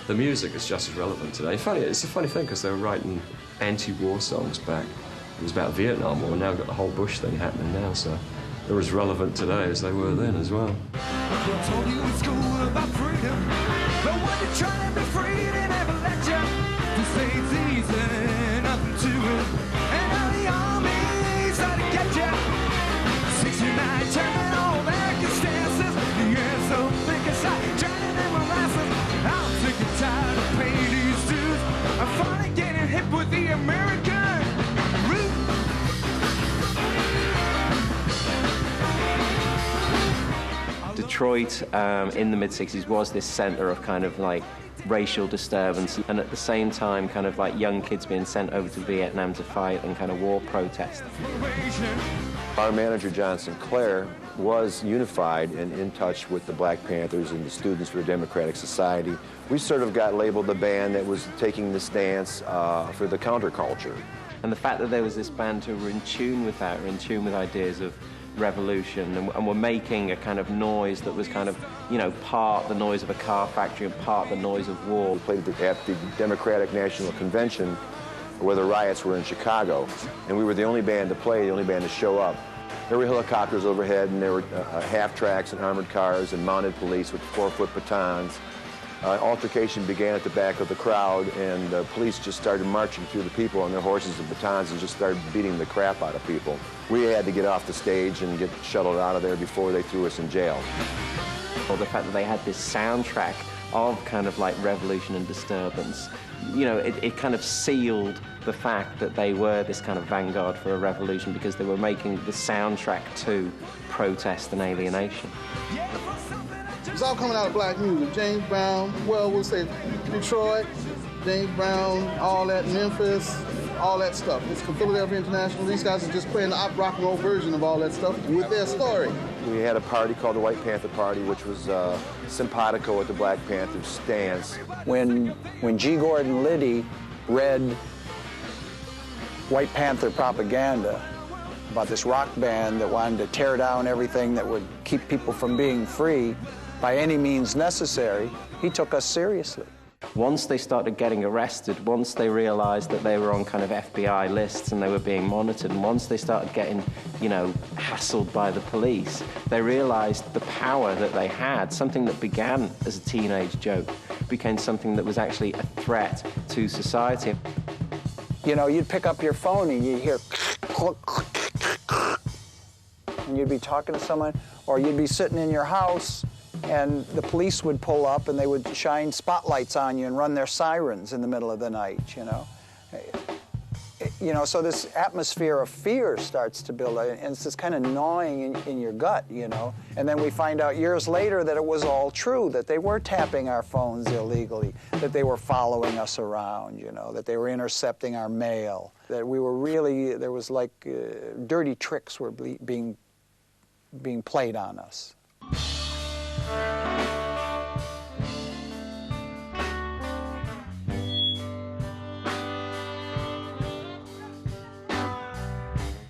the music is just as relevant today. It's a funny thing, because they were writing anti-war songs back. It was about Vietnam War, and now we've got the whole Bush thing happening now, so they're as relevant today as they were then as well. I told you in school about freedom, but when you're trying to be free, they never let you. To say it's easy, nothing to it, and now the army's out to get you. 69 turning all their circumstances, the air's so thick inside, drowning in molasses. I'm sick and tired of paying these dues. I'm finally getting hip with the American route. Detroit in the mid-60s was this center of kind of like racial disturbance, and at the same time kind of like young kids being sent over to Vietnam to fight and kind of war protest. Our manager, John Sinclair, was unified and in touch with the Black Panthers and the Students for a Democratic Society. We sort of got labeled the band that was taking the stance for the counterculture. And the fact that there was this band who were in tune with that, were in tune with ideas of revolution, and were making a kind of noise that was kind of, you know, part the noise of a car factory and part the noise of war. We played at the Democratic National Convention where the riots were in Chicago, and we were the only band to play, the only band to show up. There were helicopters overhead, and there were half-tracks and armored cars and mounted police with 4-foot batons. Altercation began at the back of the crowd, and the police just started marching through the people on their horses and batons and just started beating the crap out of people. We had to get off the stage and get shuttled out of there before they threw us in jail. Or the fact that they had this soundtrack of kind of like revolution and disturbance, you know, it kind of sealed the fact that they were this kind of vanguard for a revolution, because they were making the soundtrack to protest and alienation. It's all coming out of black music. James Brown, well, we'll say Detroit, James Brown, all that, Memphis, all that stuff. It's Philadelphia International. These guys are just playing the rock and roll version of all that stuff with their story. We had a party called the White Panther Party, which was simpatico with the Black Panther stance. When G. Gordon Liddy read White Panther propaganda about this rock band that wanted to tear down everything that would keep people from being free by any means necessary, he took us seriously. Once they started getting arrested, once they realized that they were on kind of FBI lists and they were being monitored, and once they started getting, you know, hassled by the police, they realized the power that they had. Something that began as a teenage joke became something that was actually a threat to society. You know, you'd pick up your phone and you'd hear and you'd be talking to someone, or you'd be sitting in your house and the police would pull up and they would shine spotlights on you and run their sirens in the middle of the night, you know. You know, so this atmosphere of fear starts to build, and it's this kind of gnawing in your gut, you know. And then we find out years later that it was all true, that they were tapping our phones illegally, that they were following us around, you know, that they were intercepting our mail, that we were really, there was like dirty tricks were being played on us.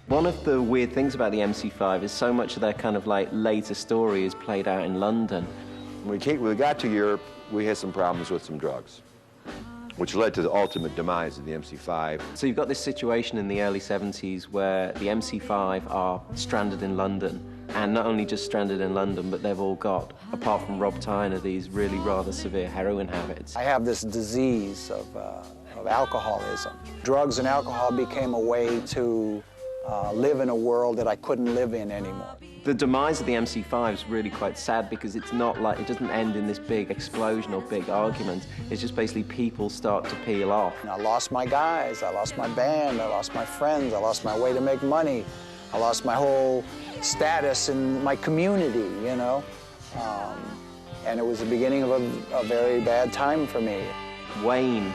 One of the weird things about the MC5 is so much of their kind of like later story is played out in London. When we got to Europe, we had some problems with some drugs, which led to the ultimate demise of the MC5. So you've got this situation in the early 70s where the MC5 are stranded in London, and not only just stranded in London, but they've all got, apart from Rob Tyner, these really rather severe heroin habits. I have this disease of alcoholism. Drugs and alcohol became a way to live in a world that I couldn't live in anymore. The demise of the MC5 is really quite sad, because it's not like, it doesn't end in this big explosion or big argument. It's just basically people start to peel off. And I lost my guys, I lost my band, I lost my friends, I lost my way to make money, I lost my whole status in my community, you know. And it was the beginning of a very bad time for me. Wayne,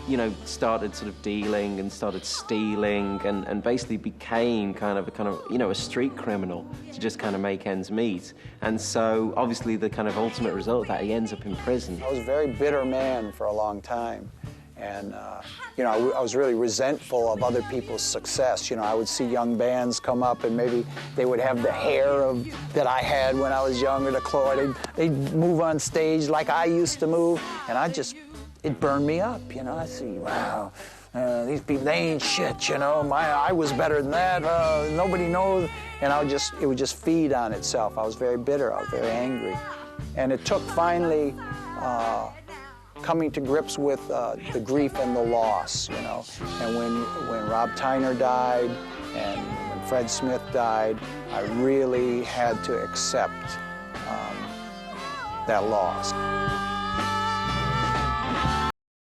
you know, started sort of dealing and started stealing and basically became kind of, you know, a street criminal to just kind of make ends meet. And so, obviously, the kind of ultimate result of that, he ends up in prison. I was a very bitter man for a long time. And, you know, I was really resentful of other people's success. You know, I would see young bands come up and maybe they would have the hair that I had when I was younger, the clothes. They'd move on stage like I used to move, and it burned me up, you know. I see, wow, these people, they ain't shit, you know. I was better than that, nobody knows. And it would just feed on itself. I was very bitter, I was very angry. And it took finally, coming to grips with the grief and the loss, you know. And when Rob Tyner died and when Fred Smith died, I really had to accept that loss.